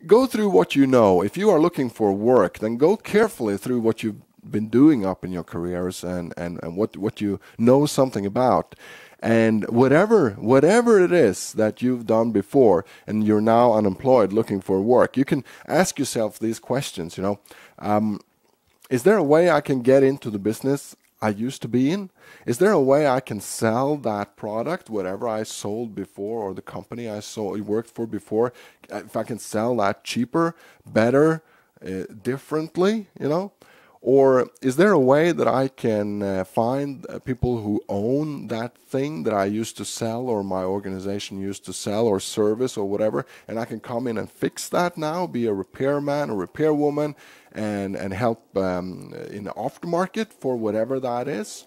go through what you know. If you are looking for work, then go carefully through what you've been doing up in your careers and what you know something about. And whatever it is that you've done before and you're now unemployed looking for work, you can ask yourself these questions, is there a way I can get into the business I used to be in? Is there a way I can sell that product, whatever I sold before, or the company I worked for before, if I can sell that cheaper, better, differently, Or is there a way that I can find people who own that thing that I used to sell or my organization used to sell or service or whatever, and I can come in and fix that now, be a repairman or repairwoman, and help in the aftermarket for whatever that is?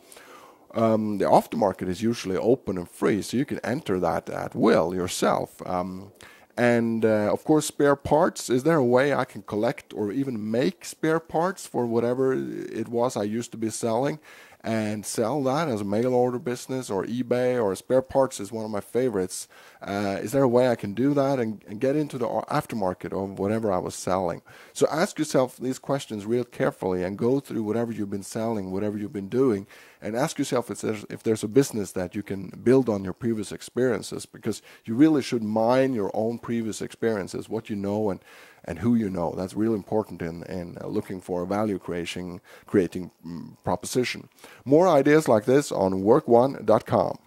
The aftermarket is usually open and free, so you can enter that at will yourself. Of course, spare parts. Is there a way I can collect or even make spare parts for whatever it was I used to be selling and sell that as a mail order business or eBay, or spare parts is one of my favorites. Is there a way I can do that and get into the aftermarket of whatever I was selling? So ask yourself these questions real carefully and go through whatever you've been selling, whatever you've been doing, and ask yourself if there's a business that you can build on your previous experiences, because you really should mine your own previous experiences, what you know and who you know. That's really important in looking for a value creating proposition. More ideas like this on workone.com.